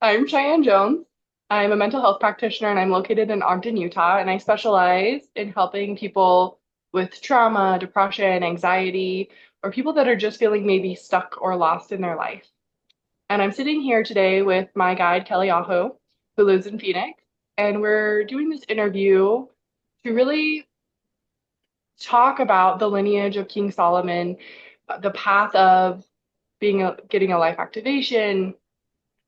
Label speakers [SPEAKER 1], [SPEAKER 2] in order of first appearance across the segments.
[SPEAKER 1] I'm Cheyenne Jones. I'm a mental health practitioner and I'm located in Ogden, Utah, and I specialize in helping people with trauma, depression, anxiety, or people that are just feeling maybe stuck or lost in their life. And I'm sitting here today with my guide, Kelly Aho, who lives in Phoenix, and we're doing this interview to really talk about the lineage of King Solomon, the path of getting a life activation,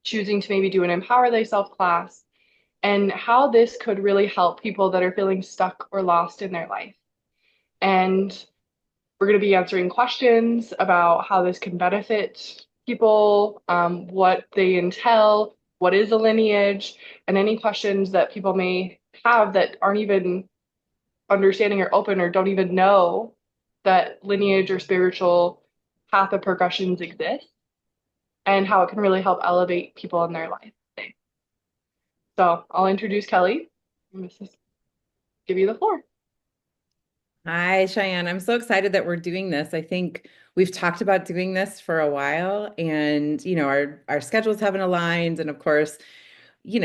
[SPEAKER 1] choosing to maybe do an Empower Thyself class, and how this could really help people that are feeling stuck or lost in their life. And we're going to be answering questions about how this can benefit people, what they entail, what is a lineage, and any questions that people may have that aren't even understanding or open or don't even know that lineage or spiritual path of progressions exist and how it can really help elevate people in their life. So I'll introduce Kelly and just give you the floor.
[SPEAKER 2] Hi, Cheyenne. I'm so excited that we're doing this. I think we've talked about doing this for a while, and our schedules haven't aligned. And of course, we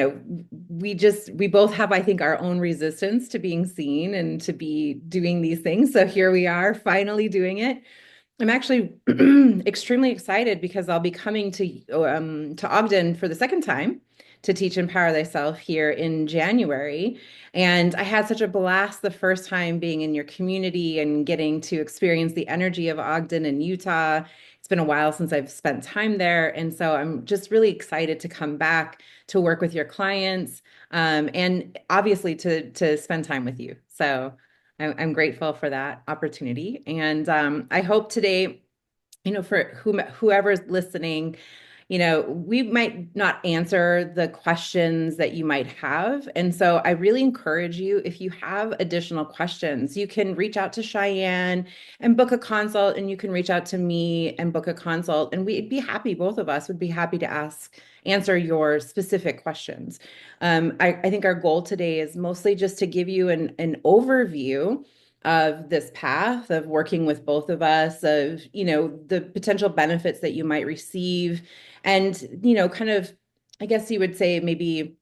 [SPEAKER 2] both have, I think, our own resistance to being seen and to be doing these things. So here we are, finally doing it. I'm actually extremely excited because I'll be coming to Ogden for the second time to teach Empower Thyself here in January. And I had such a blast the first time being in your community and getting to experience the energy of Ogden and Utah. It's been a while since I've spent time there. And so I'm just really excited to come back to work with your clients, and obviously to spend time with you. So I'm grateful for that opportunity. And I hope today, for whoever's listening, we might not answer the questions that you might have. And so I really encourage you, if you have additional questions, you can reach out to Cheyenne and book a consult, and you can reach out to me and book a consult. And we'd be happy, both of us would be happy to answer your specific questions. I think our goal today is mostly just to give you an overview of this path of working with both of us, of, the potential benefits that you might receive, and, kind of, I guess you would say maybe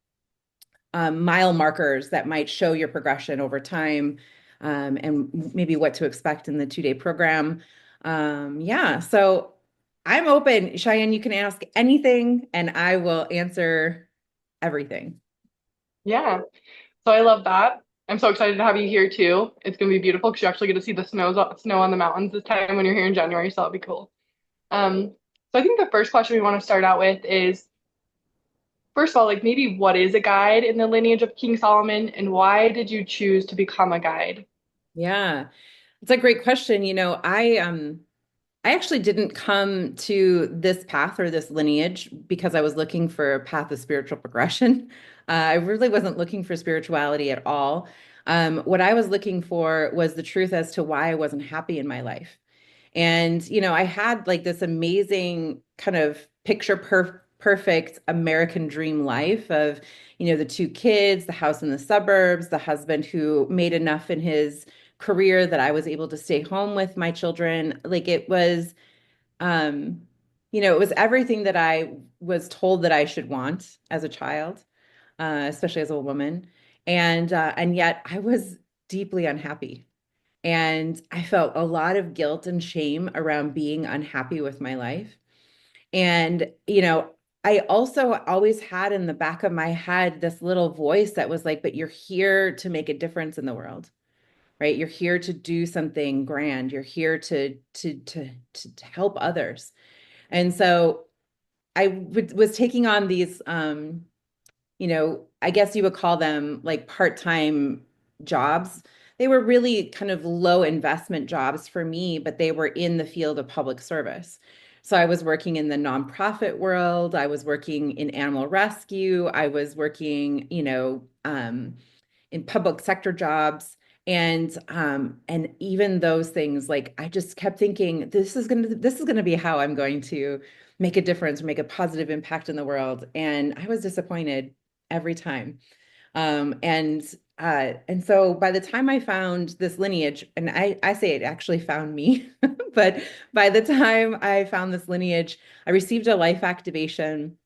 [SPEAKER 2] mile markers that might show your progression over time, and maybe what to expect in the 2-day program. Yeah, so I'm open. Cheyenne, you can ask anything and I will answer everything.
[SPEAKER 1] Yeah, so I love that. I'm so excited to have you here too. It's gonna be beautiful because you actually get to see the snow on the mountains this time when you're here in January, so that'll be cool. Um, so I think the first question we want to start out with is, first of all, like maybe what is a guide in the lineage of King Solomon, and why did you choose to become a guide?
[SPEAKER 2] Yeah, it's a great question. I actually didn't come to this path or this lineage because I was looking for a path of spiritual progression. I really wasn't looking for spirituality at all. What I was looking for was the truth as to why I wasn't happy in my life. And, I had like this amazing kind of perfect American dream life of, the two kids, the house in the suburbs, the husband who made enough in his career that I was able to stay home with my children. Like um, it was everything that I was told that I should want as a child, especially as a woman. And yet I was deeply unhappy. And I felt a lot of guilt and shame around being unhappy with my life. And, I also always had in the back of my head this little voice that was like, but you're here to make a difference in the world, right? You're here to do something grand. You're here to help others. And so was taking on these, I guess you would call them like part-time jobs. They were really kind of low investment jobs for me, but they were in the field of public service. So I was working in the nonprofit world. I was working in animal rescue. I was working, in public sector jobs. And even those things, like I just kept thinking, this is gonna be how I'm going to make a difference or make a positive impact in the world. And I was disappointed every time. And so by the time I found this lineage, and I say it actually found me, but by the time I found this lineage, I received a life activation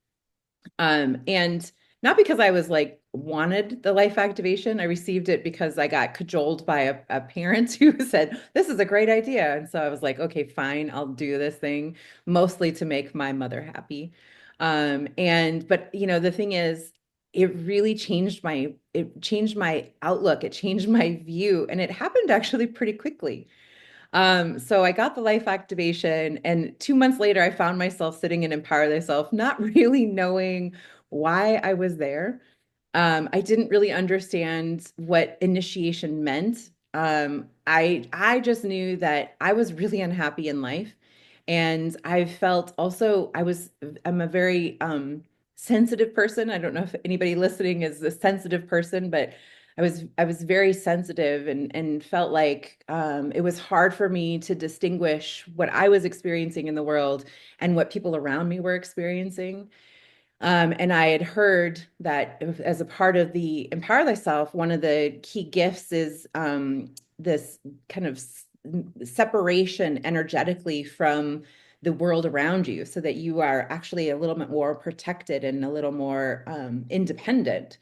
[SPEAKER 2] And not because I was like wanted the life activation. I received it because I got cajoled by a parent who said, "This is a great idea." And so I was like, okay, fine, I'll do this thing, mostly to make my mother happy. But the thing is, it really changed my outlook, it changed my view, and it happened actually pretty quickly. So I got the life activation, and 2 months later, I found myself sitting in Empower Thyself, not really knowing why I was there. I didn't really understand what initiation meant. I just knew that I was really unhappy in life, and I felt also I'm a very sensitive person. I don't know if anybody listening is a sensitive person, but I was very sensitive and felt like it was hard for me to distinguish what I was experiencing in the world and what people around me were experiencing. And I had heard that as a part of the Empower Thyself, one of the key gifts is this kind of separation energetically from the world around you so that you are actually a little bit more protected and a little more independent.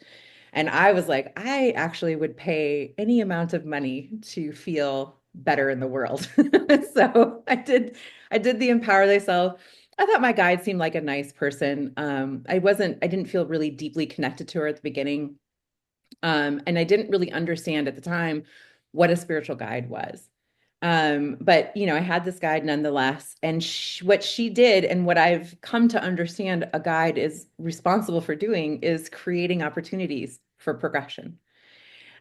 [SPEAKER 2] And I was like, I actually would pay any amount of money to feel better in the world. So I did the Empower Thyself. I thought my guide seemed like a nice person. I didn't feel really deeply connected to her at the beginning. And I didn't really understand at the time what a spiritual guide was. But I had this guide nonetheless, and what she did, and what I've come to understand a guide is responsible for doing, is creating opportunities for progression.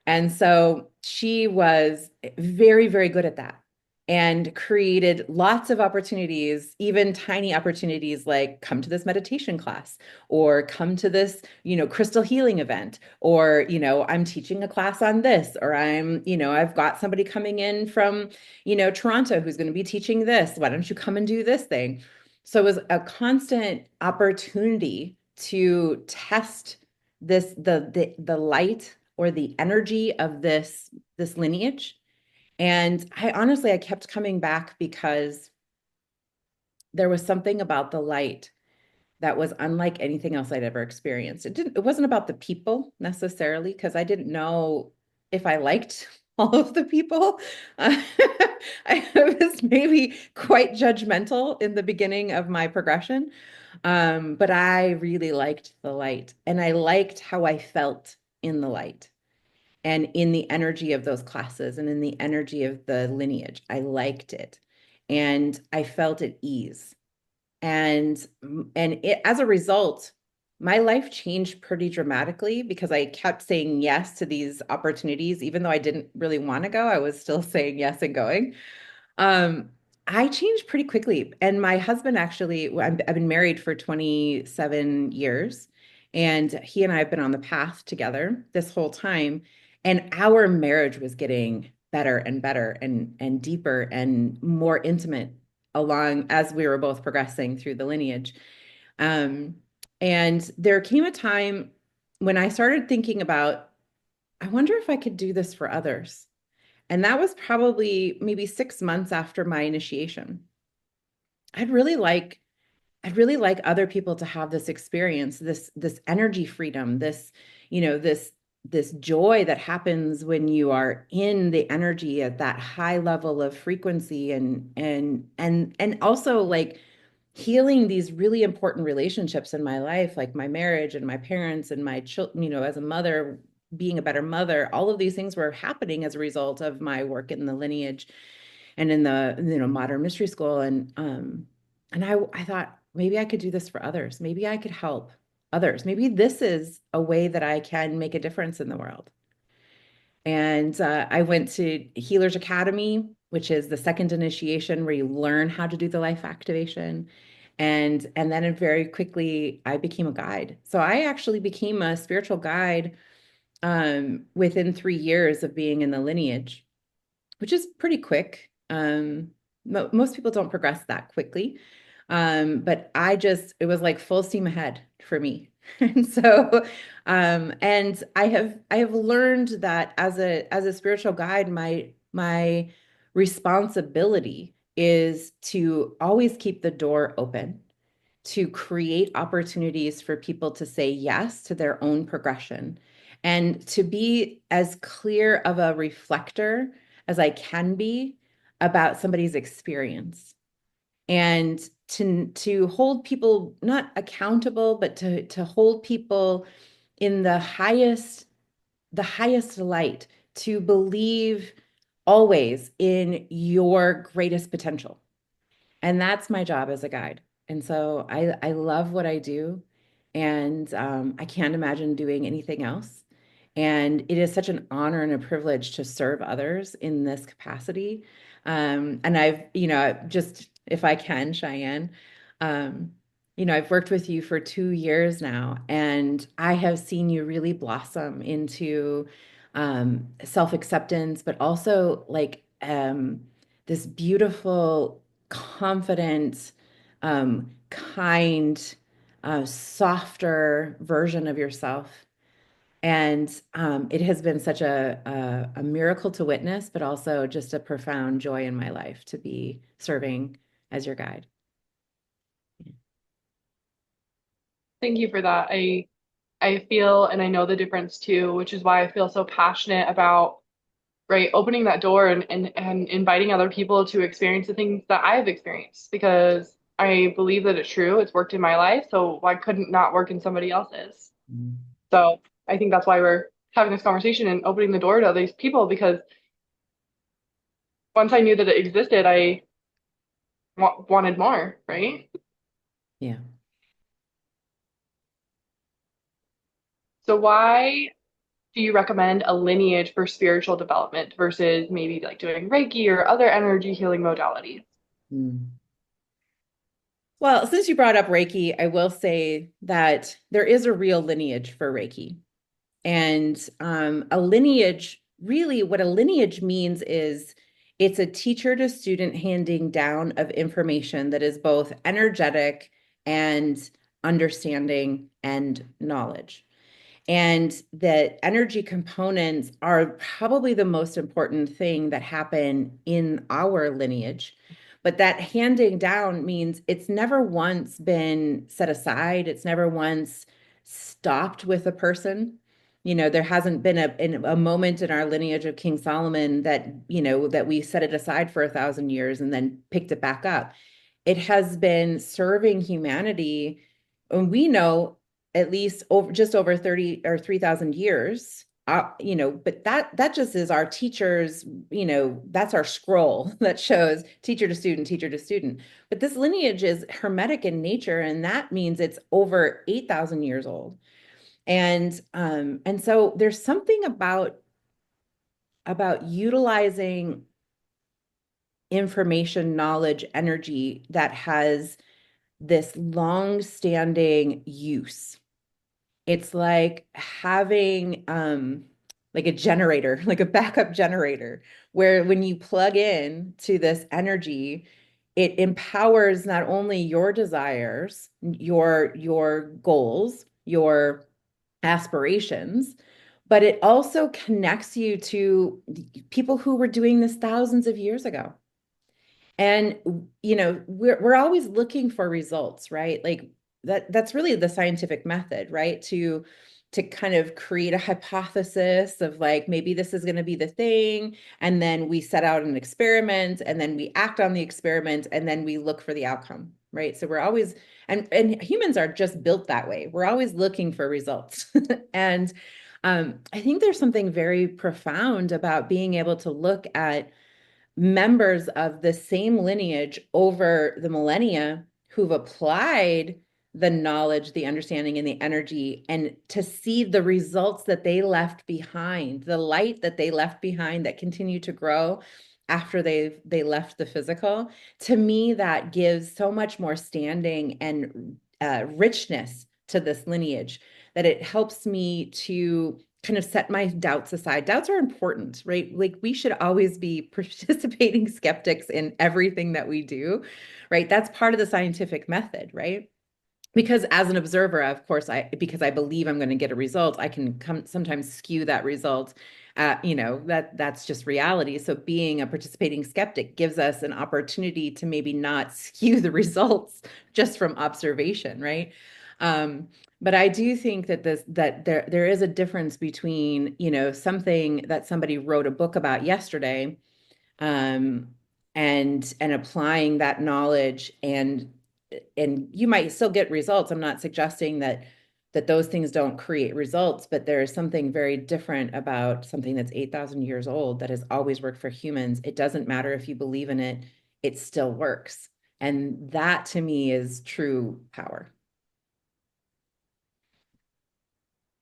[SPEAKER 2] And so she was very, very good at that and created lots of opportunities, even tiny opportunities like come to this meditation class or come to this, crystal healing event, or, I'm teaching a class on this, or I've got somebody coming in from, Toronto who's going to be teaching this. Why don't you come and do this thing? So it was a constant opportunity to test the light or the energy of this lineage. And I kept coming back because there was something about the light that was unlike anything else I'd ever experienced. It wasn't about the people necessarily, because I didn't know if I liked all of the people. Uh, I was maybe quite judgmental in the beginning of my progression. But I really liked the light, and I liked how I felt in the light and in the energy of those classes and in the energy of the lineage. I liked it, and I felt at ease. And as a result, my life changed pretty dramatically because I kept saying yes to these opportunities. Even though I didn't really want to go, I was still saying yes and going. Um, I changed pretty quickly. And my husband actually, I've been married for 27 years, and he and I have been on the path together this whole time. And our marriage was getting better and better and deeper and more intimate along as we were both progressing through the lineage. Um, and there came a time when I started thinking about, I wonder if I could do this for others. And that was probably maybe 6 months after my initiation. I'd really like I'd really like other people to have this experience, this energy freedom, this joy that happens when you are in the energy at that high level of frequency, and also like healing these really important relationships in my life, like my marriage and my parents and my children, as a mother, being a better mother. All of these things were happening as a result of my work in the lineage and in the modern mystery school. And I thought maybe I could do this for others. Maybe I could help others. Maybe this is a way that I can make a difference in the world. And I went to Healers Academy, which is the second initiation where you learn how to do the life activation. And then very quickly I became a guide. So I actually became a spiritual guide within 3 years of being in the lineage, which is pretty quick. Most people don't progress that quickly. But it was like full steam ahead for me. And so, and I have learned that as a spiritual guide, my responsibility is to always keep the door open to create opportunities for people to say yes to their own progression and to be as clear of a reflector as I can be about somebody's experience and to hold people not accountable, but to hold people in the highest light, to believe always in your greatest potential. And that's my job as a guide. And so I love what I do, and I can't imagine doing anything else. And it is such an honor and a privilege to serve others in this capacity. And I've, just if I can, Cheyenne, um, I've worked with you for 2 years now, and I have seen you really blossom into self-acceptance, but also like this beautiful, confident, kind, softer version of yourself. And it has been such a miracle to witness, but also just a profound joy in my life to be serving as your guide.
[SPEAKER 1] Thank you for that. I feel and I know the difference too, which is why I feel so passionate about right opening that door and inviting other people to experience the things that I have experienced because I believe that it's true. It's worked in my life, so why couldn't not work in somebody else's?
[SPEAKER 2] Mm.
[SPEAKER 1] So I think that's why we're having this conversation and opening the door to these people because once I knew that it existed, I wanted more, right?
[SPEAKER 2] Yeah.
[SPEAKER 1] So why do you recommend a lineage for spiritual development versus maybe like doing Reiki or other energy healing modalities?
[SPEAKER 2] Mm. Well, since you brought up Reiki, I will say that there is a real lineage for Reiki. And a lineage, really, what a lineage means is it's a teacher to student handing down of information that is both energetic and understanding and knowledge. And that energy components are probably the most important thing that happen in our lineage. But that handing down means it's never once been set aside, it's never once stopped with a person. There hasn't been a moment in our lineage of King Solomon that we set it aside for 1,000 years and then picked it back up. It has been serving humanity, and we know at least just over 30 or 3,000 years. But that just is our teachers, that's our scroll that shows teacher to student, teacher to student. But this lineage is hermetic in nature, and that means it's over 8,000 years old. And so there's something about utilizing information, knowledge, energy that has this long-standing use. It's like having like a generator, like a backup generator, where when you plug in to this energy, it empowers not only your desires, your goals, your aspirations, but it also connects you to people who were doing this thousands of years ago. And we're always looking for results, right? Like that's really the scientific method, right? To kind of create a hypothesis of like maybe this is going to be the thing, and then we set out an experiment, and then we act on the experiment, and then we look for the outcome, right? So we're always, and humans are just built that way. We're always looking for results. And I think there's something very profound about being able to look at members of the same lineage over the millennia who've applied the knowledge, the understanding, and the energy, and to see the results that they left behind, the light that they left behind that continue to grow after they left the physical. To me, that gives so much more standing and richness to this lineage that it helps me to kind of set my doubts aside. Doubts are important, right? Like we should always be participating skeptics in everything that we do, right? That's part of the scientific method, right? Because as an observer, of course, because I believe I'm going to get a result, I can sometimes skew that result That's just reality. So being a participating skeptic gives us an opportunity to maybe not skew the results just from observation, right? But I do think that there is a difference between, something that somebody wrote a book about yesterday, um, and applying that knowledge, and you might still get results. I'm not suggesting that those things don't create results, but there is something very different about something that's 8,000 years old that has always worked for humans. It doesn't matter if you believe in it, it still works. And that to me is true power.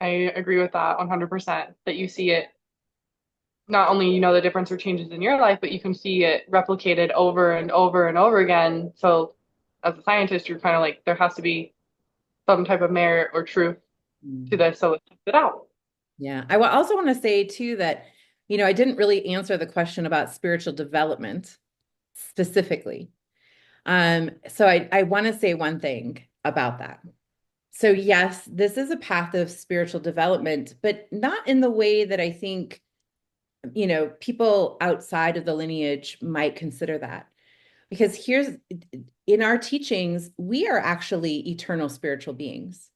[SPEAKER 1] I agree with that 100%, that you see it not only the difference or changes in your life, but you can see it replicated over and over and over again. So as a scientist, you're kind of like, there has to be some type of merit or truth to
[SPEAKER 2] Mm.
[SPEAKER 1] this, so let's test it out.
[SPEAKER 2] Yeah. Also want to say too that, I didn't really answer the question about spiritual development specifically. So I want to say one thing about that. So yes, this is a path of spiritual development, but not in the way that I think, people outside of the lineage might consider that. Because in our teachings, we are actually eternal spiritual beings.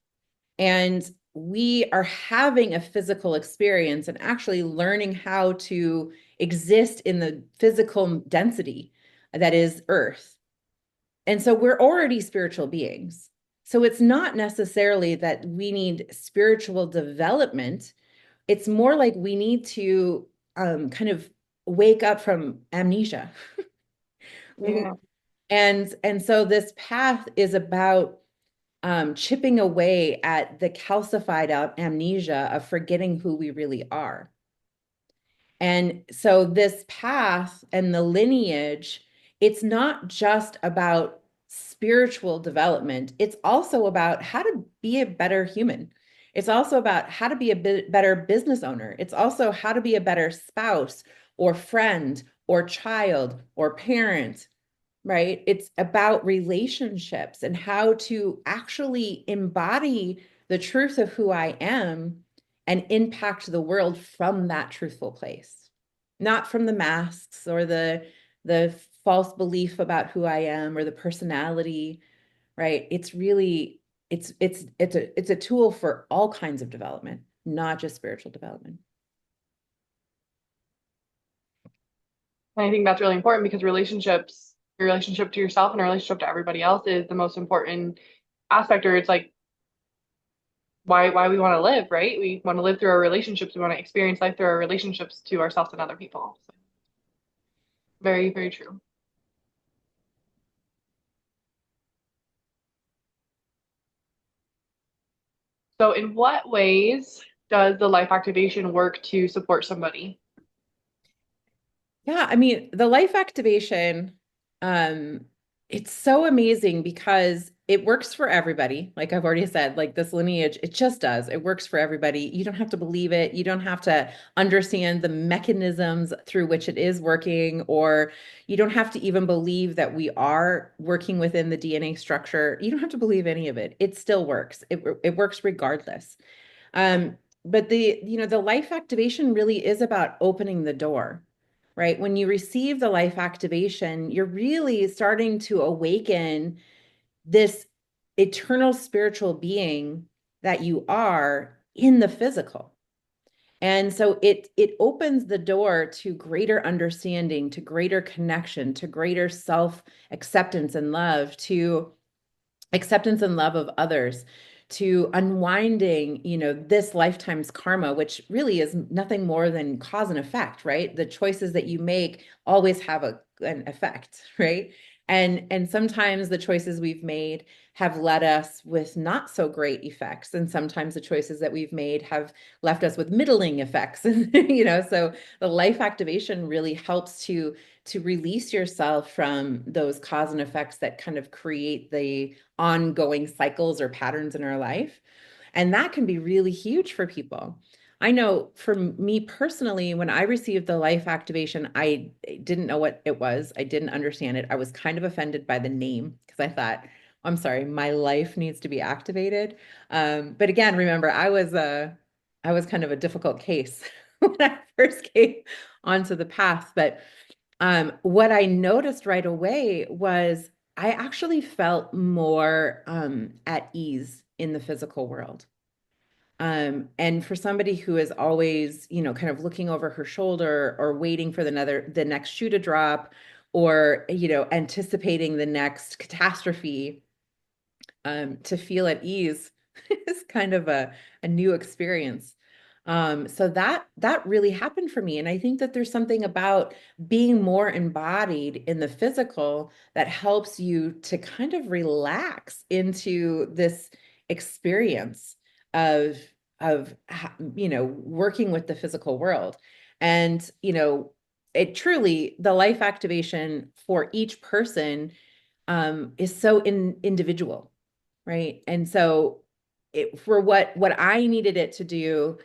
[SPEAKER 2] And we are having a physical experience and actually learning how to exist in the physical density that is Earth. And so we're already spiritual beings. So it's not necessarily that we need spiritual development. It's more like we need to kind of wake up from amnesia.
[SPEAKER 1] Yeah.
[SPEAKER 2] And so this path is about chipping away at the calcified amnesia of forgetting who we really are. And so this path and the lineage, it's not just about spiritual development, it's also about how to be a better human. It's also about how to be a better business owner. It's also how to be a better spouse or friend or child or parent, right? It's about relationships and how to actually embody the truth of who I am and impact the world from that truthful place, not from the masks or the false belief about who I am or the personality, right? It's really it's a tool for all kinds of development, not just spiritual development.
[SPEAKER 1] And I think that's really important because relationships, your relationship to yourself and a relationship to everybody else is the most important aspect, or it's like why we want to live, right? We want to live through our relationships. We want to experience life through our relationships to ourselves and other people. So, very, very true. So, in what ways does the life activation work to support somebody?
[SPEAKER 2] Yeah, I mean, the life activation, um, it's so amazing because it works for everybody. Like I've already said, like this lineage, it just does. It works for everybody. You don't have to believe it. You don't have to understand the mechanisms through which it is working, or you don't have to even believe that we are working within the DNA structure. You don't have to believe any of it. It still works. It works regardless. But the life activation really is about opening the door, right? When you receive the life activation, you're really starting to awaken this eternal spiritual being that you are in the physical. And so it opens the door to greater understanding, to greater connection, to greater self acceptance and love, to acceptance and love of others, to unwinding, this lifetime's karma, which really is nothing more than cause and effect, right? The choices that you make always have an effect, right? And sometimes the choices we've made have led us with not so great effects, and sometimes the choices that we've made have left us with middling effects. And so the life activation really helps to release yourself from those cause and effects that kind of create the ongoing cycles or patterns in our life. And that can be really huge for people. I know for me personally, when I received the life activation, I didn't know what it was. I didn't understand it. I was kind of offended by the name because I thought, I'm sorry, my life needs to be activated. But again, remember, I was kind of a difficult case. when I first came onto the path. But what I noticed right away was I actually felt more at ease in the physical world. And for somebody who is always, kind of looking over her shoulder or waiting for the next shoe to drop, or, anticipating the next catastrophe, to feel at ease is kind of a new experience. So that really happened for me. And I think that there's something about being more embodied in the physical that helps you to kind of relax into this experience of working with the physical world. And, it truly, the life activation for each person is so individual, right? And so for what I needed it to do,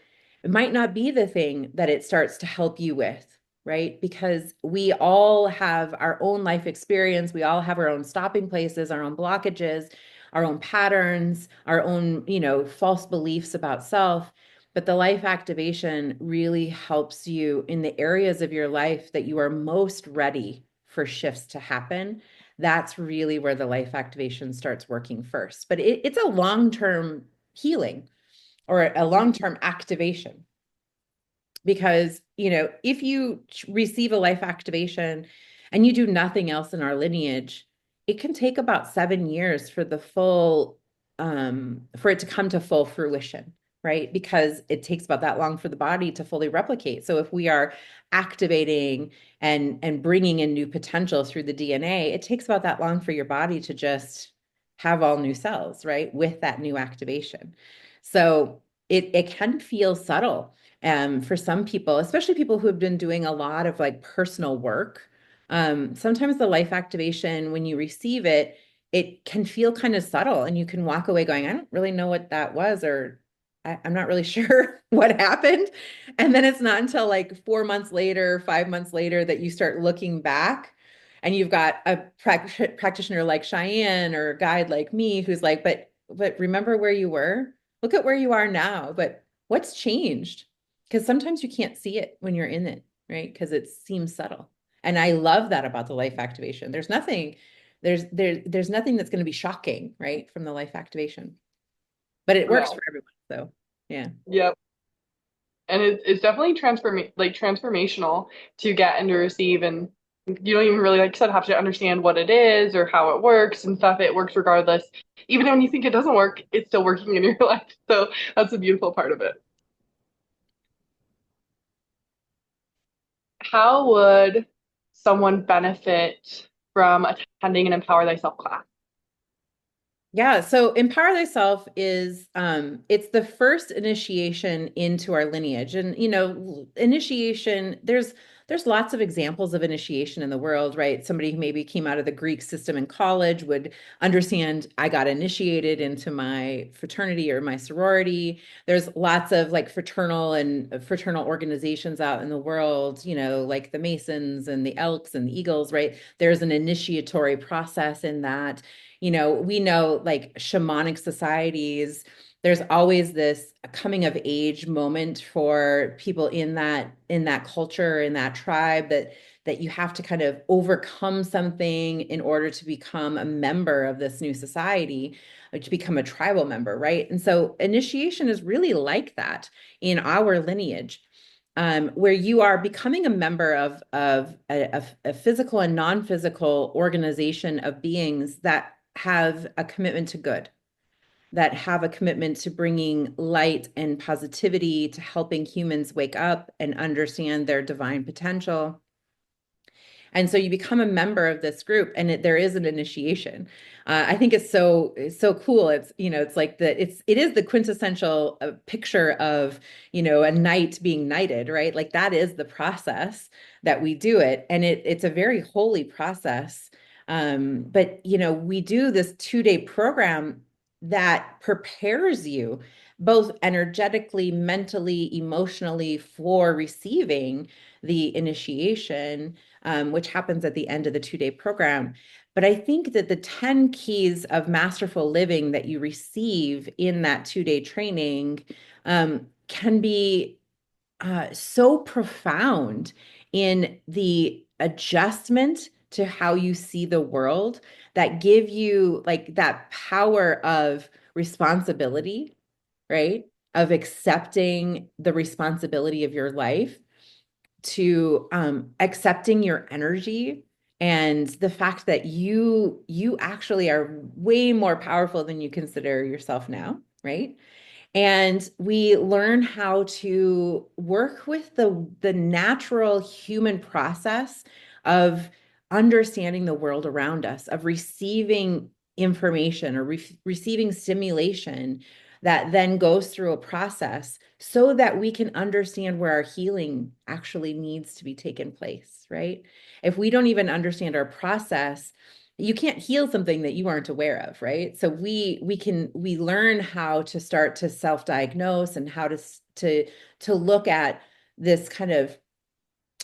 [SPEAKER 2] it might not be the thing that it starts to help you with, right? Because we all have our own life experience, we all have our own stopping places, our own blockages, our own patterns, our own, false beliefs about self. But the life activation really helps you in the areas of your life that you are most ready for shifts to happen. That's really where the life activation starts working first. But it's a long-term healing or a long-term activation, because, if you receive a life activation and you do nothing else in our lineage, it can take about 7 years for for it to come to full fruition, right? Because it takes about that long for the body to fully replicate. So if we are activating and bringing in new potential through the DNA, it takes about that long for your body to just have all new cells, right? With that new activation. So it can feel subtle for some people, especially people who have been doing a lot of like personal work. Sometimes the life activation, when you receive it, it can feel kind of subtle and you can walk away going, I don't really know what that was, or I'm not really sure what happened. And then it's not until like 4 months later, 5 months later, that you start looking back and you've got a practitioner like Cheyenne or a guide like me who's like, but remember where you were? Look at where you are now. But what's changed? Because sometimes you can't see it when you're in it, right? Because it seems subtle. And I love that about the life activation. There's nothing that's going to be shocking, right, from the life activation. But it works
[SPEAKER 1] No.
[SPEAKER 2] for everyone. So yeah.
[SPEAKER 1] Yep. And it's definitely transformational to get and to receive, and you don't even really, like you said, have to understand what it is or how it works and stuff. It works regardless. Even when you think it doesn't work, it's still working in your life. So that's the beautiful part of it. How would someone benefit from attending an Empower Thyself class?
[SPEAKER 2] Yeah, so Empower Thyself is it's the first initiation into our lineage. And initiation, there's lots of examples of initiation in the world, right? Somebody who maybe came out of the Greek system in college would understand I got initiated into my fraternity or my sorority. There's lots of like fraternal organizations out in the world, like the Masons and the Elks and the Eagles, right? There's an initiatory process in that. We know like shamanic societies, there's always this coming of age moment for people in that culture, in that tribe, that you have to kind of overcome something in order to become a member of this new society, or to become a tribal member, right? And so initiation is really like that in our lineage. Where you are becoming a member of a physical and non-physical organization of beings that have a commitment to good, that have a commitment to bringing light and positivity, to helping humans wake up and understand their divine potential. And so you become a member of this group, and there is an initiation. I think it's so cool. It's like it is the quintessential picture of a knight being knighted, right? Like that is the process that we do it, and it's a very holy process. But we do this 2-day program that prepares you both energetically, mentally, emotionally for receiving the initiation, which happens at the end of the 2-day program. But I think that the 10 keys of masterful living that you receive in that 2-day training can be so profound in the adjustment to how you see the world that give you like that power of responsibility, right? Of accepting the responsibility of your life, to accepting your energy and the fact that you actually are way more powerful than you consider yourself now, right? And we learn how to work with the natural human process of understanding the world around us, of receiving information or receiving stimulation that then goes through a process so that we can understand where our healing actually needs to be taken place, right? If we don't even understand our process, you can't heal something that you aren't aware of, right? So we learn how to start to self-diagnose and how to look at this kind of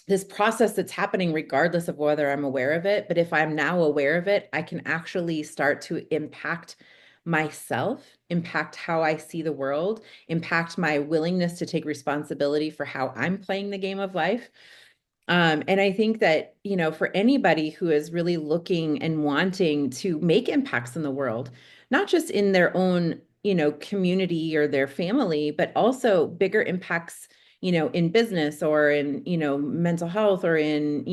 [SPEAKER 2] this process that's happening regardless of whether I'm aware of it. But if I'm now aware of it, I can actually start to impact myself, impact how I see the world, impact my willingness to take responsibility for how I'm playing the game of life. And I think that, for anybody who is really looking and wanting to make impacts in the world, not just in their own, community or their family, but also bigger impacts, in business or in, mental health or in,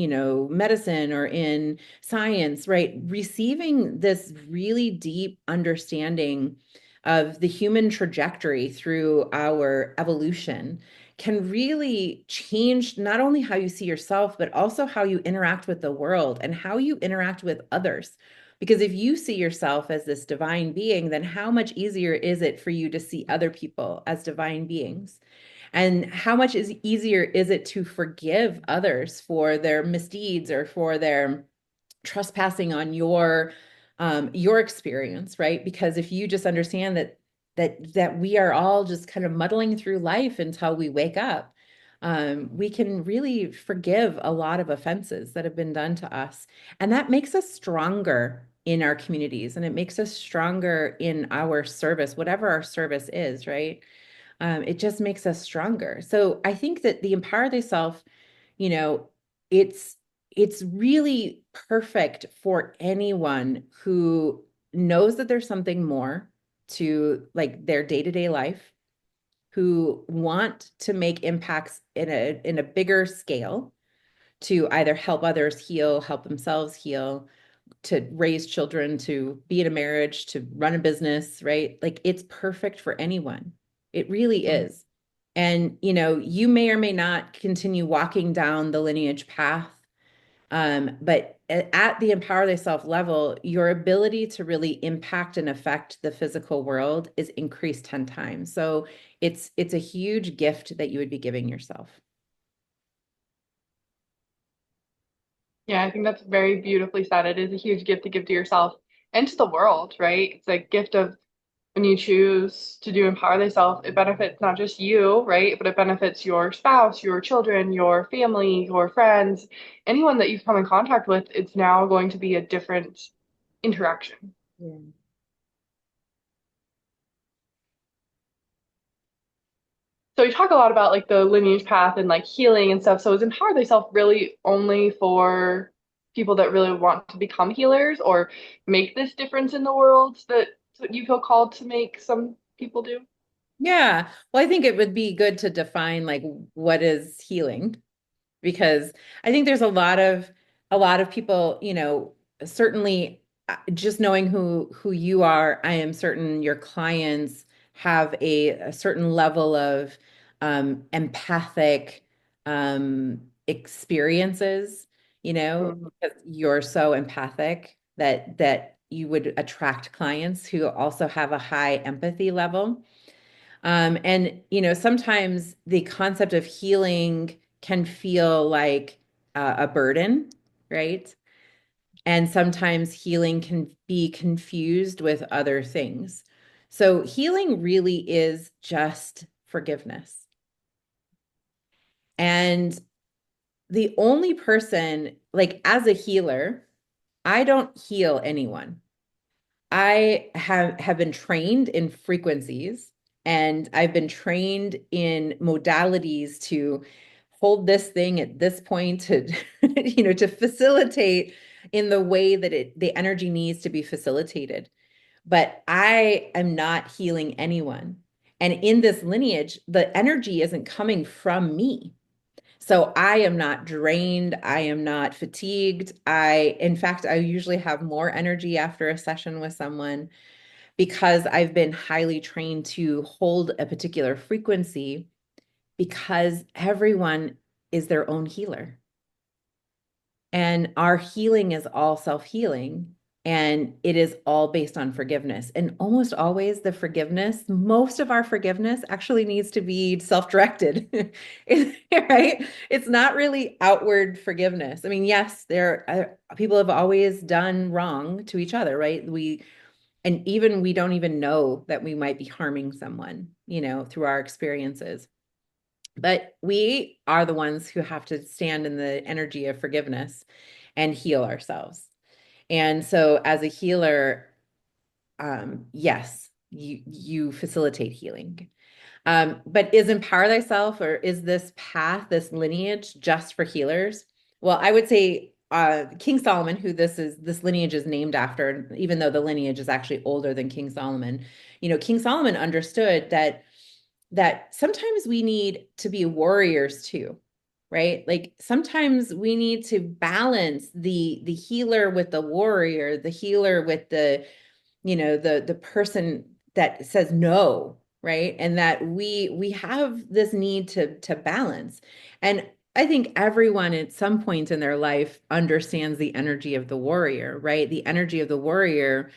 [SPEAKER 2] medicine or in science, right? Receiving this really deep understanding of the human trajectory through our evolution can really change not only how you see yourself, but also how you interact with the world and how you interact with others. Because if you see yourself as this divine being, then how much easier is it for you to see other people as divine beings? And how much easier is it to forgive others for their misdeeds or for their trespassing on your experience, right? Because if you just understand that we are all just kind of muddling through life until we wake up, we can really forgive a lot of offenses that have been done to us, and that makes us stronger in our communities, and it makes us stronger in our service, whatever our service is, right? It just makes us stronger. So I think that the Empower Thyself, you know, it's it's really perfect for anyone who knows that there's something more to like their day-to-day life, who want to make impacts in a bigger scale to either help others heal, help themselves heal, to raise children, to be in a marriage, to run a business, right? Like it's perfect for anyone. It really
[SPEAKER 1] Mhm.
[SPEAKER 2] is. And, you may or may not continue walking down the lineage path. But at the Empower Thyself level, your ability to really impact and affect the physical world is increased 10 times. So it's a huge gift that you would be giving yourself.
[SPEAKER 1] Yeah, I think that's very beautifully said. It is a huge gift to give to yourself and to the world, right? It's a gift of when you choose to do Empower Thyself, it benefits not just you, right? But it benefits your spouse, your children, your family, your friends, anyone that you've come in contact with. It's now going to be a different interaction.
[SPEAKER 2] Yeah.
[SPEAKER 1] So we talk a lot about like the lineage path and like healing and stuff. So is Empower Thyself really only for people that really want to become healers or make this difference in the world that you feel called to make some people do?
[SPEAKER 2] Yeah. Well, I think it would be good to define like what is healing, because I think there's a lot of people, certainly just knowing who you are, I am certain your clients have a certain level of empathic experiences,
[SPEAKER 1] Mhm.
[SPEAKER 2] because you're so empathic that you would attract clients who also have a high empathy level. And sometimes the concept of healing can feel like a burden, right? And sometimes healing can be confused with other things. So healing really is just forgiveness. And the only person, like as a healer, I don't heal anyone. I have been trained in frequencies And I've been trained in modalities to hold this thing at this point to, to facilitate in the way that the energy needs to be facilitated. But I am not healing anyone. And in this lineage, the energy isn't coming from me. So I am not drained. I am not fatigued. In fact, I usually have more energy after a session with someone because I've been highly trained to hold a particular frequency because everyone is their own healer. And our healing is all self-healing. And it is all based on forgiveness. And almost always the forgiveness, most of our forgiveness actually needs to be self-directed, right? It's not really outward forgiveness. I mean, yes, people have always done wrong to each other, right? And even we don't even know that we might be harming someone, through our experiences. But we are the ones who have to stand in the energy of forgiveness and heal ourselves. And so as a healer, yes, you facilitate healing. But is Empower Thyself, or is this path, this lineage just for healers? Well, I would say King Solomon, who this lineage is named after, even though the lineage is actually older than King Solomon, King Solomon understood that sometimes we need to be warriors too, right? Like sometimes we need to balance the healer with the warrior, the healer with the person that says no, right? And that we have this need to balance. And I think everyone at some point in their life understands the energy of the warrior, right? The energy of the warrior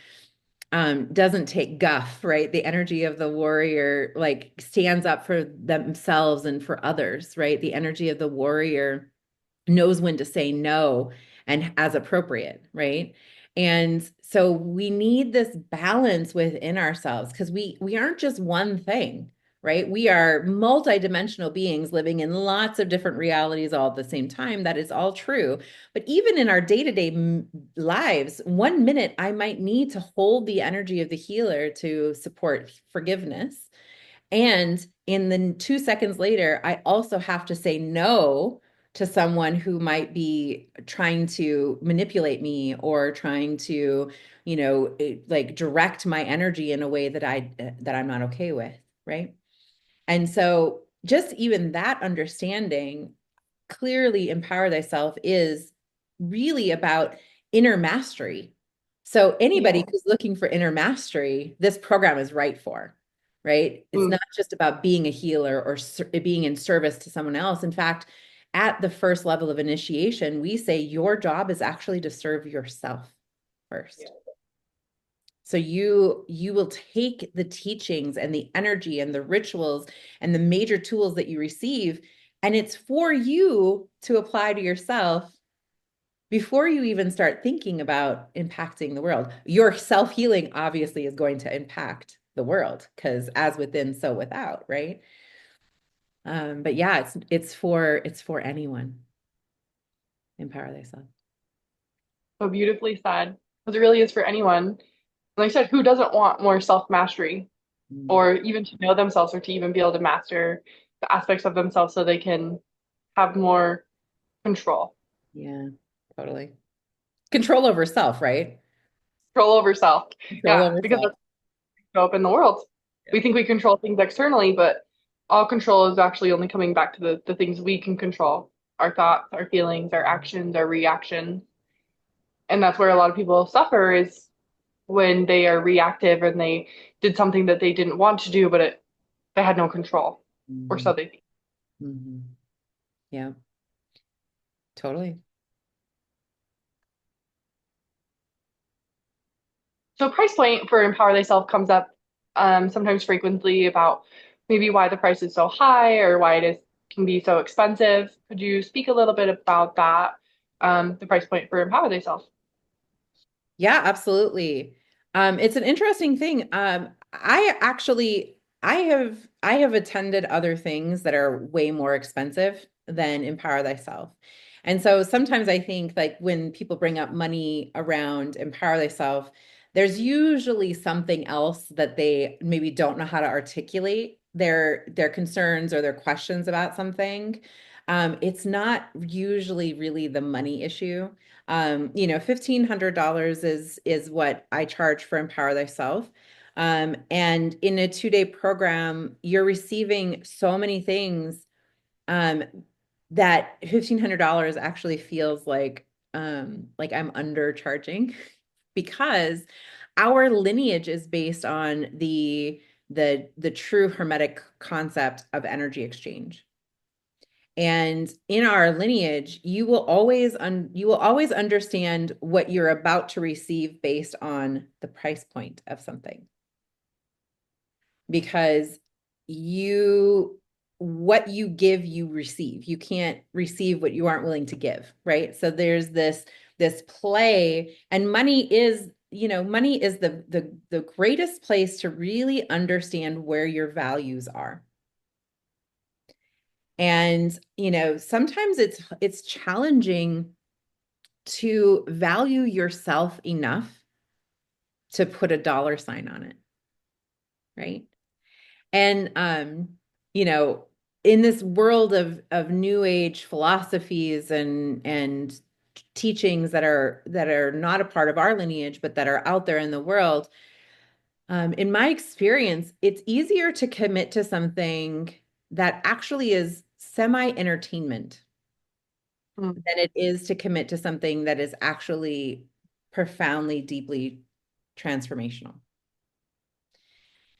[SPEAKER 2] doesn't take guff, right? The energy of the warrior like stands up for themselves and for others, right? The energy of the warrior knows when to say no and as appropriate, right? And so we need this balance within ourselves because we aren't just one thing, right? We are multidimensional beings living in lots of different realities all at the same time. That is all true. But even in our day-to-day lives, 1 minute I might need to hold the energy of the healer to support forgiveness. And in the 2 seconds later, I also have to say no to someone who might be trying to manipulate me or trying to, like direct my energy in a way that I'm not okay with, right? And so just even that understanding, clearly Empower Thyself is really about inner mastery. So anybody
[SPEAKER 1] Yeah.
[SPEAKER 2] who's looking for inner mastery, this program is right for, right? It's
[SPEAKER 1] Mm.
[SPEAKER 2] not just about being a healer or being in service to someone else. In fact, at the first level of initiation, we say your job is actually to serve yourself first. So you will take the teachings and the energy and the rituals and the major tools that you receive, and it's for you to apply to yourself before you even start thinking about impacting the world. Your self-healing obviously is going to impact the world because as within, so without, right? But yeah, it's for anyone. Empower thyself.
[SPEAKER 1] So beautifully said. Because it really is for anyone. Like I said, who doesn't want more self-mastery
[SPEAKER 2] Mm,
[SPEAKER 1] or even to know themselves or to even be able to master the aspects of themselves so they can have more control?
[SPEAKER 2] yeah, totally. Control over self, right?
[SPEAKER 1] Control over self.
[SPEAKER 2] Control
[SPEAKER 1] Yeah,
[SPEAKER 2] over
[SPEAKER 1] because
[SPEAKER 2] self.
[SPEAKER 1] that's show up in the world. We think we control things externally, but all control is actually only coming back to the things we can control, our thoughts, our feelings, our actions, our reactions. And that's where a lot of people suffer is when they are reactive and they did something that they didn't want to do, but they had no control, or
[SPEAKER 2] Mm-hmm.
[SPEAKER 1] so they think.
[SPEAKER 2] Mm-hmm. Yeah, totally.
[SPEAKER 1] So price point for Empower Thyself comes up sometimes frequently about maybe why the price is so high or why it is can be so expensive. Could you speak a little bit about that, the price point for Empower Thyself?
[SPEAKER 2] Yeah, absolutely. It's an interesting thing. I have attended other things that are way more expensive than Empower Thyself. And so sometimes I think like when people bring up money around Empower Thyself, there's usually something else that they maybe don't know how to articulate their concerns or their questions about something. It's not usually really the money issue. $1,500 is what I charge for Empower Thyself. And in a 2-day program, you're receiving so many things um, that $1,500 actually feels like I'm undercharging because our lineage is based on the true hermetic concept of energy exchange. And in our lineage, you will always understand what you're about to receive based on the price point of something. Because you what you give, you receive. You can't receive what you aren't willing to give, right? So there's this play, and money is the greatest place to really understand where your values are. And sometimes it's challenging to value yourself enough to put a dollar sign on it, right? And you know, in this world of new age philosophies and teachings that are not a part of our lineage, but that are out there in the world, in my experience, it's easier to commit to something that actually is semi-entertainment
[SPEAKER 1] Mm.
[SPEAKER 2] than it is to commit to something that is actually profoundly, deeply transformational.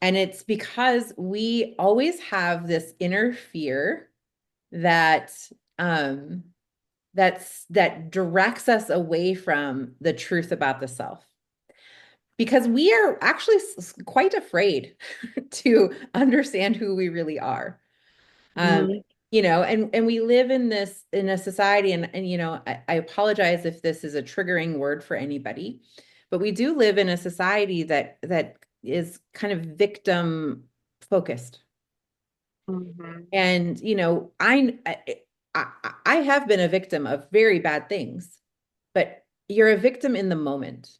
[SPEAKER 2] And it's because we always have this inner fear that um that directs us away from the truth about the self. Because we are actually quite afraid to understand who we really are. Um,
[SPEAKER 1] Mhm.
[SPEAKER 2] and we live in a society, and I apologize if this is a triggering word for anybody, but we do live in a society that is kind of victim focused.
[SPEAKER 1] Mhm.
[SPEAKER 2] And I have been a victim of very bad things, but you're a victim in the moment.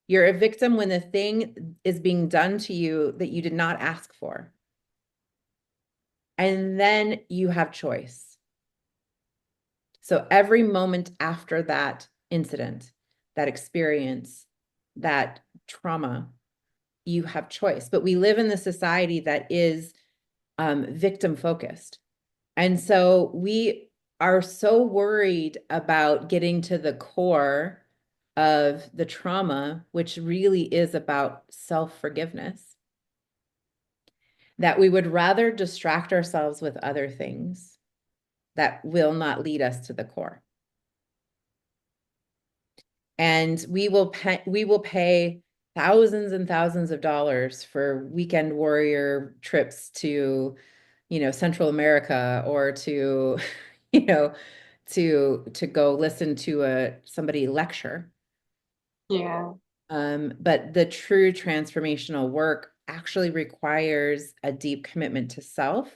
[SPEAKER 2] You're a victim when the thing is being done to you that you did not ask for. And then you have choice. So every moment after that incident, that experience, that trauma, you have choice. But we live in the society that is victim focused. And so we are so worried about getting to the core of the trauma, which really is about self-forgiveness, that we would rather distract ourselves with other things that will not lead us to the core. And we will pay thousands and thousands of dollars for weekend warrior trips to, Central America, or to, you know, to go listen to somebody lecture.
[SPEAKER 1] Yeah.
[SPEAKER 2] But the true transformational work actually requires a deep commitment to self,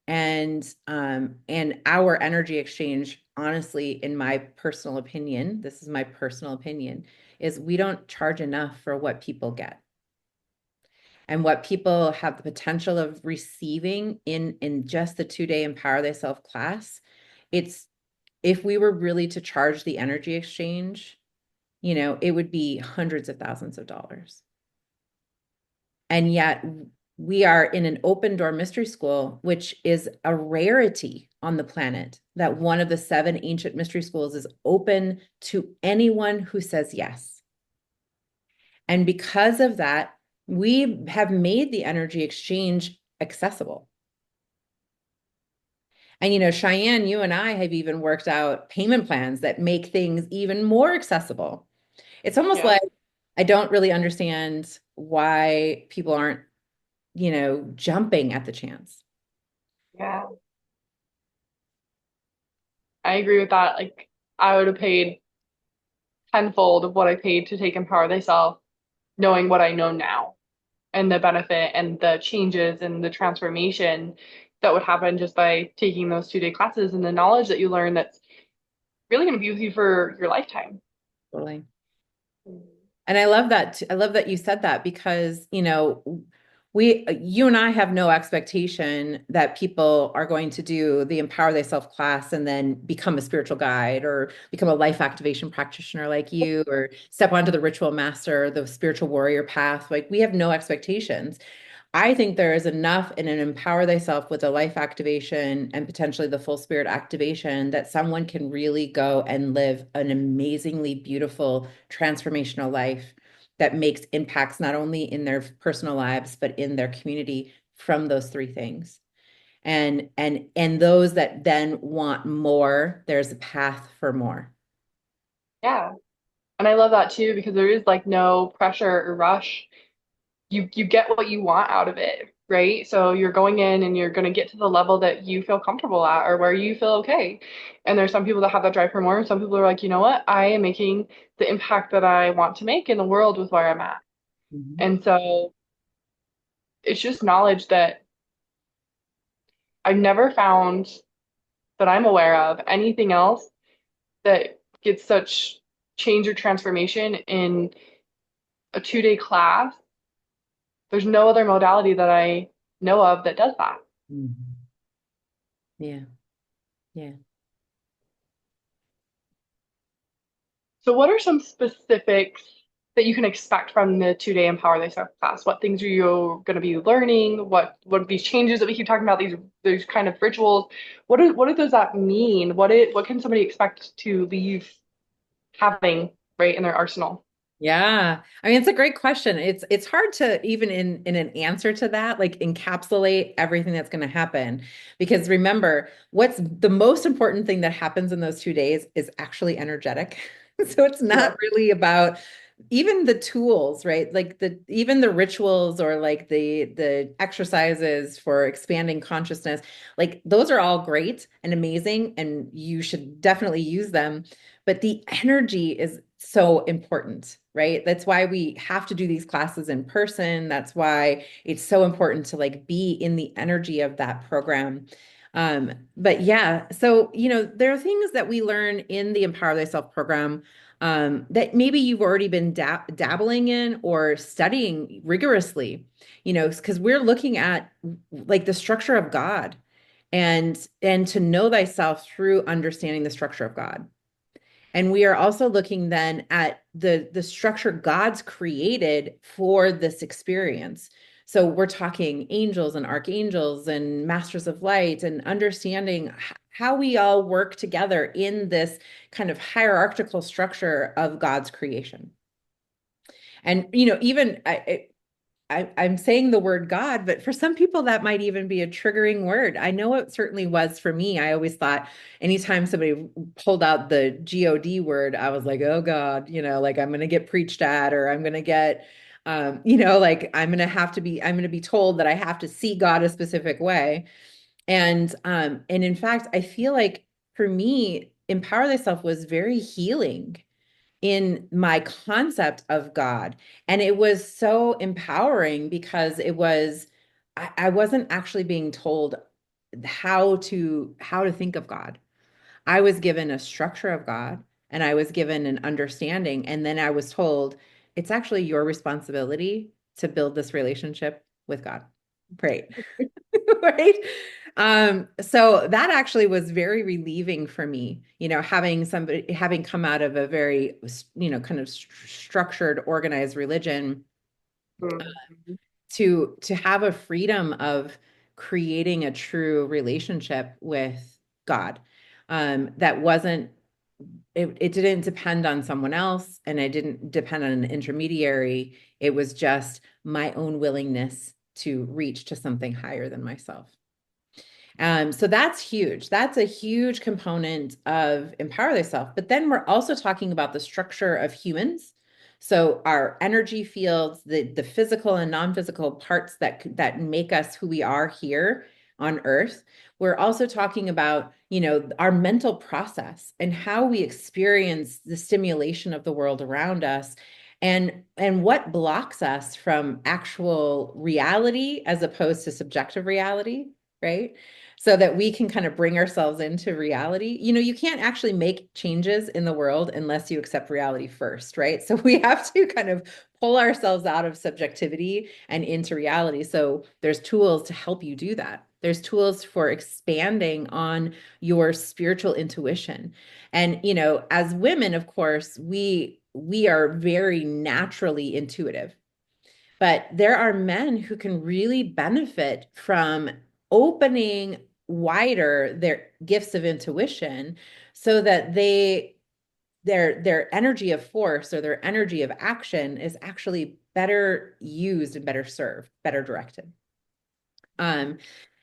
[SPEAKER 2] and our energy exchange, honestly, in my personal opinion, this is my personal opinion, is we don't charge enough for what people get and what people have the potential of receiving in just the 2-day Empower Thyself class. It's If we were really to charge the energy exchange, it would be hundreds of thousands of dollars. And yet we are in an open door mystery school, which is a rarity on the planet, that one of the 7 ancient mystery schools is open to anyone who says yes. And because of that, we have made the energy exchange accessible. And, Cheyenne, you and I have even worked out payment plans that make things even more accessible. It's almost
[SPEAKER 1] Yeah.
[SPEAKER 2] like I don't really understand why people aren't, jumping at the chance.
[SPEAKER 1] Yeah. I agree with that. Like, I would have paid tenfold of what I paid to take Empower Thyself, knowing what I know now and the benefit and the changes and the transformation that would happen just by taking those 2-day classes, and the knowledge that you learn that's really going to be with you for your lifetime.
[SPEAKER 2] Totally. And I love that. I love that you said that because, you and I have no expectation that people are going to do the Empower Thyself class and then become a spiritual guide or become a life activation practitioner like you or step onto the ritual master, the spiritual warrior path. Like we have no expectations. I think there is enough in an empower thyself with a life activation and potentially the full spirit activation that someone can really go and live an amazingly beautiful transformational life that makes impacts not only in their personal lives but in their community from those three things. And those that then want more, there's a path for more.
[SPEAKER 1] Yeah. And I love that too because there is like no pressure or rush. You get what you want out of it, right? So you're going in and you're going to get to the level that you feel comfortable at or where you feel okay. And there's some people that have that drive for more, and some people are like, you know what? I am making the impact that I want to make in the world with where I'm at.
[SPEAKER 2] Mhm.
[SPEAKER 1] And so it's just knowledge that I've never found that I'm aware of anything else that gets such change or transformation in a 2 day class. There's no other modality that I know of that does that.
[SPEAKER 2] Mhm. Yeah, yeah.
[SPEAKER 1] So, what are some specifics that you can expect from the 2 day Empower Thyself class? What things are you going to be learning? What are these changes that we keep talking about? These kind of rituals. Does that mean? What can somebody expect to leave having right in their arsenal?
[SPEAKER 2] Yeah. I mean, it's a great question. It's hard to even in an answer to that, like encapsulate everything that's going to happen. Because remember, what's the most important thing that happens in those 2 days is actually energetic. So it's not
[SPEAKER 1] Yeah.
[SPEAKER 2] really about even the tools, right? Like the even the rituals or like the exercises for expanding consciousness, like those are all great and amazing, and you should definitely use them. But the energy is so important, right? That's why we have to do these classes in person. That's why it's so important to like be in the energy of that program. But yeah, so there are things that we learn in the Empower Thyself program that maybe you've already been dabbling in or studying rigorously, because we're looking at like the structure of God and to know thyself through understanding the structure of God. And we are also looking then at the structure God's created for this experience. So we're talking angels and archangels and masters of light and understanding how we all work together in this kind of hierarchical structure of God's creation. And even I'm saying the word God, but for some people that might even be a triggering word. I know it certainly was for me. I always thought anytime somebody pulled out the God word, I was like, oh God, like I'm going to get preached at, or I'm going to get, like I'm going to be told that I have to see God a specific way. And in fact, I feel like for me, Empower Thyself was very healing in my concept of God. And it was so empowering because I wasn't actually being told how to think of God. I was given a structure of God and I was given an understanding. And then I was told it's actually your responsibility to build this relationship with God. Great. Right? So that actually was very relieving for me, having come out of a very, kind of structured, organized religion
[SPEAKER 1] Mhm.
[SPEAKER 2] to have a freedom of creating a true relationship with God. That wasn't it didn't depend on someone else and it didn't depend on an intermediary. It was just my own willingness to reach to something higher than myself. So that's huge. That's a huge component of Empower Thyself. But then we're also talking about the structure of humans. So our energy fields, the physical and non-physical parts that make us who we are here on Earth. We're also talking about, our mental process and how we experience the stimulation of the world around us and what blocks us from actual reality as opposed to subjective reality. right? So that we can kind of bring ourselves into reality. You can't actually make changes in the world unless you accept reality first, right? So we have to kind of pull ourselves out of subjectivity and into reality. So there's tools to help you do that. There's tools for expanding on your spiritual intuition. And, as women, of course, we are very naturally intuitive. But there are men who can really benefit from opening wider their gifts of intuition so that their energy of force or their energy of action is actually better used and better served, better directed. Um,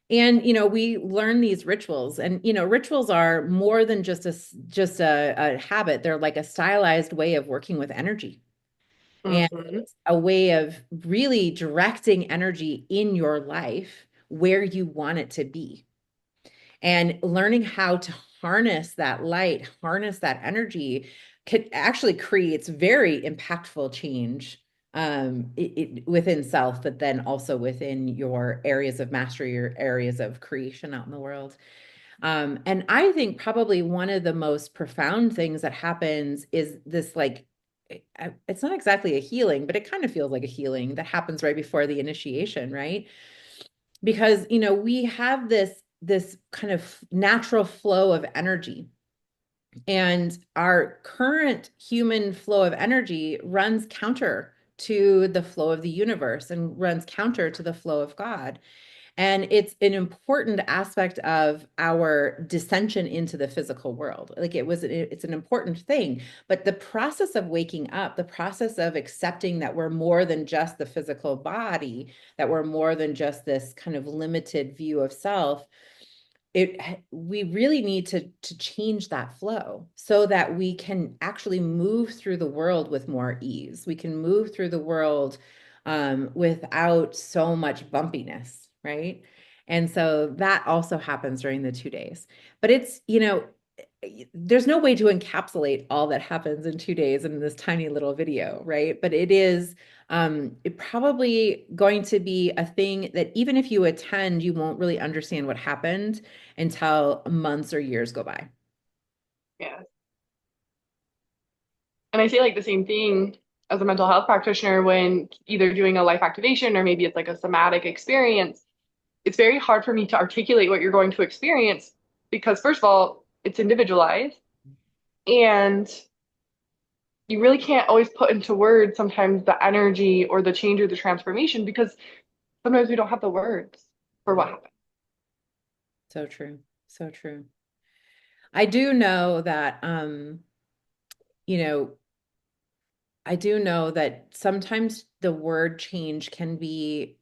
[SPEAKER 2] and we learn these rituals, and rituals are more than just a habit. They're like a stylized way of working with energy. And
[SPEAKER 1] Hmm.
[SPEAKER 2] it's a way of really directing energy in your life where you want it to be. And learning how to harness that light, harness that energy, could actually creates very impactful change within self, but then also within your areas of mastery, your areas of creation out in the world. And I think probably one of the most profound things that happens is this like, it's not exactly a healing, but it kind of feels like a healing that happens right before the initiation, right? Because, we have this kind of natural flow of energy. And our current human flow of energy runs counter to the flow of the universe and runs counter to the flow of God. And it's an important aspect of our dissension into the physical world. Like it's an important thing. But the process of waking up, the process of accepting that we're more than just the physical body, that we're more than just this kind of limited view of self, we really need to change that flow so that we can actually move through the world with more ease. We can move through the world without so much bumpiness, right? And so that also happens during the 2 days. But there's no way to encapsulate all that happens in 2 days in this tiny little video, right? But it probably going to be a thing that even if you attend, you won't really understand what happened until months or years go by.
[SPEAKER 1] Yeah. And I say like the same thing as a mental health practitioner when either doing a life activation or maybe it's like a somatic experience. It's very hard for me to articulate what you're going to experience because, first of all, it's individualized and you really can't always put into words sometimes the energy or the change or the transformation because sometimes we don't have the words for what happened.
[SPEAKER 2] So true. So true. I do know that, you know, I do know that sometimes the word change can be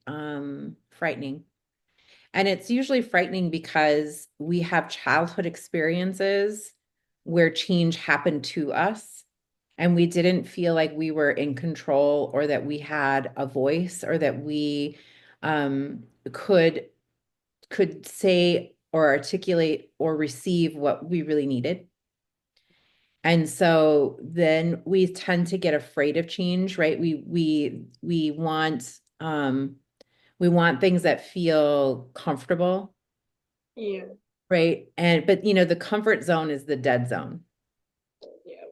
[SPEAKER 2] frightening. And it's usually frightening because we have childhood experiences where change happened to us and we didn't feel like we were in control or that we had a voice or that we um, could say or articulate or receive what we really needed. And so then we tend to get afraid of change, right? We want things that feel comfortable,
[SPEAKER 1] Yeah.
[SPEAKER 2] right? But the comfort zone is the dead zone.
[SPEAKER 1] Yeah.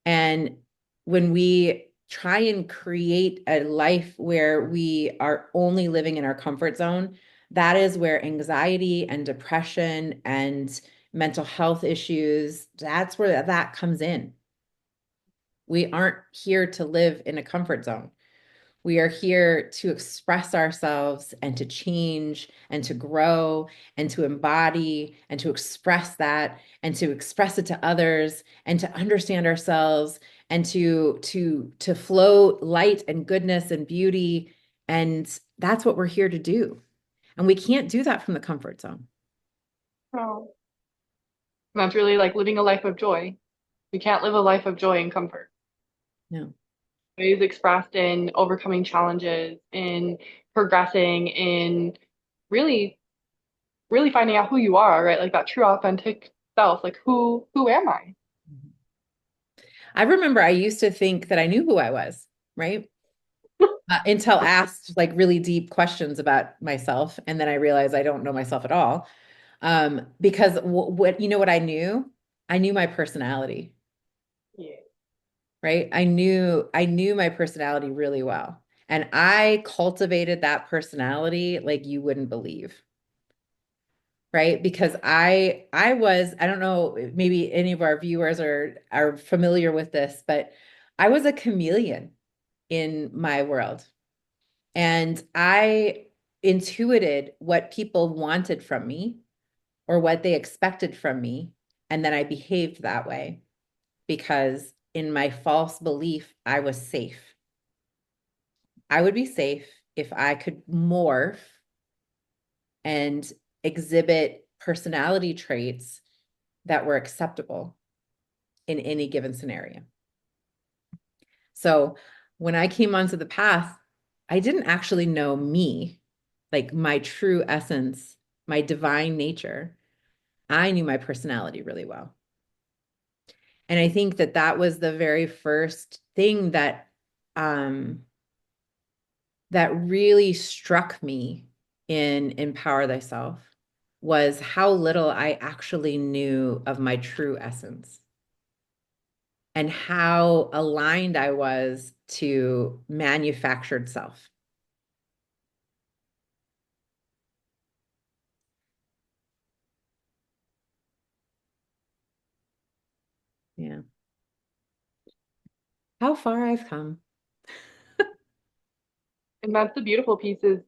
[SPEAKER 2] And when we try and create a life where we are only living in our comfort zone, that is where anxiety and depression and mental health issues, that's where that comes in. We aren't here to live in a comfort zone. We are here to express ourselves and to change and to grow and to embody and to express that and to express it to others and to understand ourselves and to flow light and goodness and beauty. And that's what we're here to do. And we can't do that from the comfort zone.
[SPEAKER 1] No. And that's really like living a life of joy. We can't live a life of joy and comfort.
[SPEAKER 2] No.
[SPEAKER 1] Joy is expressed in overcoming challenges, in progressing, in really, really finding out who you are, right? Like that true authentic self. Like who am I?
[SPEAKER 2] I remember I used to think that I knew who I was, right? until asked like really deep questions about myself. And then I realized I don't know myself at all. Because what, you know what I knew? I knew my personality,
[SPEAKER 1] Yeah.
[SPEAKER 2] right? I knew my personality really well. And I cultivated that personality like you wouldn't believe, right? Because I don't know, maybe any of our viewers are familiar with this, but I was a chameleon in my world. And I intuited what people wanted from me or what they expected from me. And then I behaved that way because in my false belief, I was safe. I would be safe if I could morph and exhibit personality traits that were acceptable in any given scenario. So when I came onto the path, I didn't actually know me, like my true essence, my divine nature. I knew my personality really well. And I think that that was the very first thing um, that really struck me in Empower Thyself was how little I actually knew of my true essence and how aligned I was to manufactured self. Yeah. How far I've come.
[SPEAKER 1] And that's the beautiful piece is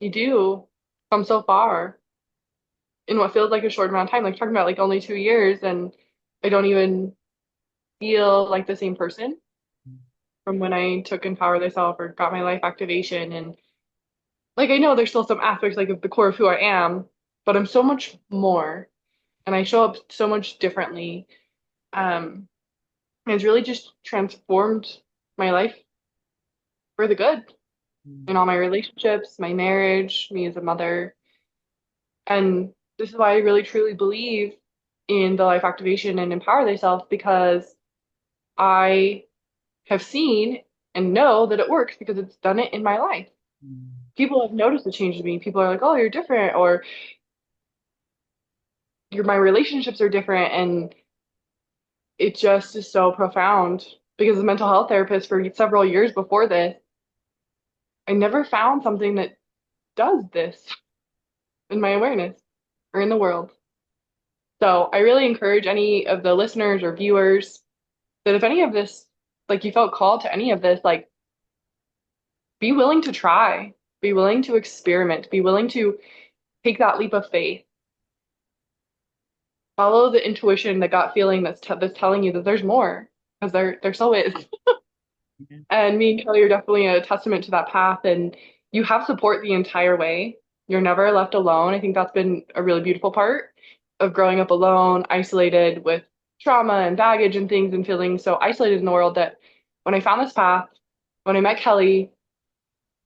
[SPEAKER 1] you do come so far in what feels like a short amount of time, like talking about like only 2 years, and I don't even feel like the same person from when I took Empower Thyself or got my life activation. And like I know there's still some aspects like of the core of who I am, but I'm so much more and I show up so much differently. And it's really just transformed my life for the good in all my relationships, my marriage, me as a mother. And this is why I really truly believe in the life activation and empower thyself because I have seen and know that it works because it's done it in my life. People have noticed the change in me. People are like, "Oh, you're different," or my relationships are different," and it just is so profound. Because as a mental health therapist for several years before this, I never found something that does this in my awareness or in the world. So I really encourage any of the listeners or viewers that if any of this, like you felt called to any of this, like be willing to try, be willing to experiment, be willing to take that leap of faith. Follow the intuition, the gut feeling that's telling you that there's more, because there so is. And me and Kelly are definitely a testament to that path. And you have support the entire way. You're never left alone. I think that's been a really beautiful part of growing up alone, isolated with trauma and baggage and things, and feeling so isolated in the world that when I found this path, when I met Kelly,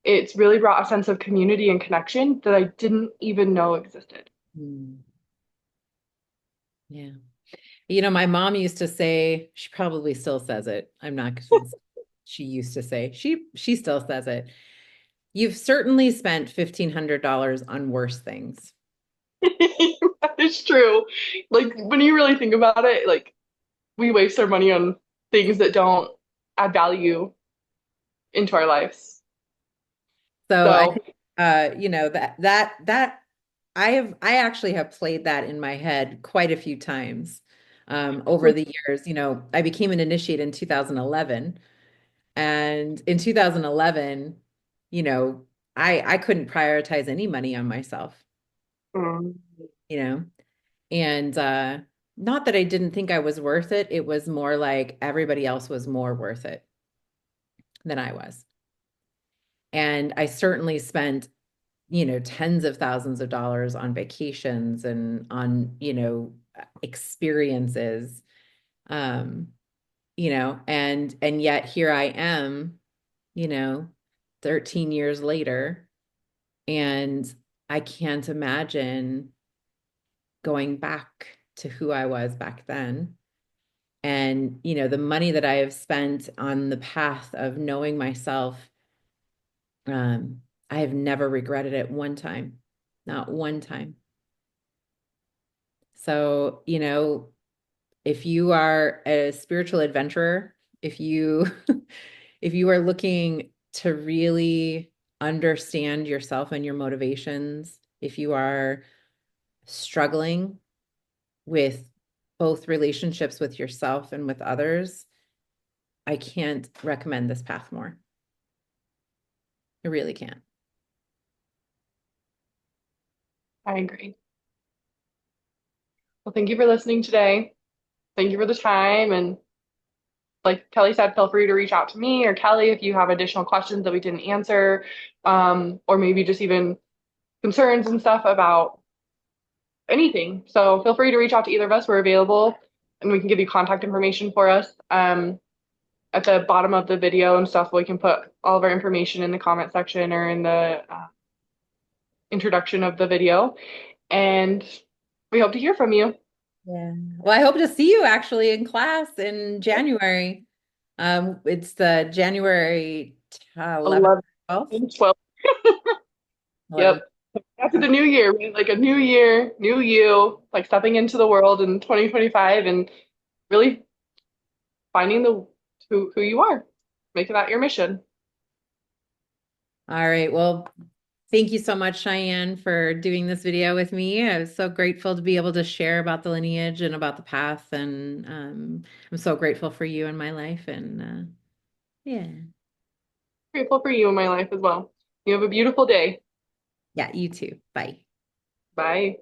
[SPEAKER 1] it's really brought a sense of community and connection that I didn't even know existed.
[SPEAKER 2] Mm. Yeah. You know, my mom used to say, she probably still says it. I'm not, she used to say, she still says it. You've certainly spent $1,500 on worse things.
[SPEAKER 1] That is true. Like when you really think about it, like we waste our money on things that don't add value into our lives.
[SPEAKER 2] So I
[SPEAKER 1] So,
[SPEAKER 2] think that I actually have played that in my head quite a few times over the years. You know, I became an initiate in 2011, and in 2011, you know, I couldn't prioritize any money on myself,
[SPEAKER 1] mm,
[SPEAKER 2] you know, and not that I didn't think I was worth it. It was more like everybody else was more worth it than I was. And I certainly spent, you know, tens of thousands of dollars on vacations and on, you know, experiences. Um, you know, and yet here I am, you know, 13 years later, and I can't imagine going back to who I was back then. And, you know, the money that I have spent on the path of knowing myself I have never regretted it one time, not one time. So, if you are a spiritual adventurer, if you if you are looking to really understand yourself and your motivations, if you are struggling with both relationships with yourself and with others, I can't recommend this path more. I really can't.
[SPEAKER 1] I agree. Well, thank you for listening today. Thank you for the time. And like Kelly said, feel free to reach out to me or Kelly if you have additional questions that we didn't answer, or maybe just even concerns and stuff about anything. So feel free to reach out to either of us. We're available and we can give you contact information for us. At the bottom of the video and stuff, we can put all of our information in the comment section or in the introduction of the video. And we hope to hear from you.
[SPEAKER 2] Yeah. Well, I hope to see you actually in class in January. It's the January 11th,
[SPEAKER 1] 11,
[SPEAKER 2] 12th,
[SPEAKER 1] 12. Yep.
[SPEAKER 2] 11th.
[SPEAKER 1] After the new year, right? Like a new year, new you, like stepping into the world in 2025 and really finding the who you are, making that your mission.
[SPEAKER 2] All right. Well, thank you so much, Cheyenne, for doing this video with me. I was so grateful to be able to share about the lineage and about the path. And I'm so grateful for you in my life. And yeah.
[SPEAKER 1] Grateful for you in my life as well. You have a beautiful day.
[SPEAKER 2] Yeah, you too. Bye.
[SPEAKER 1] Bye.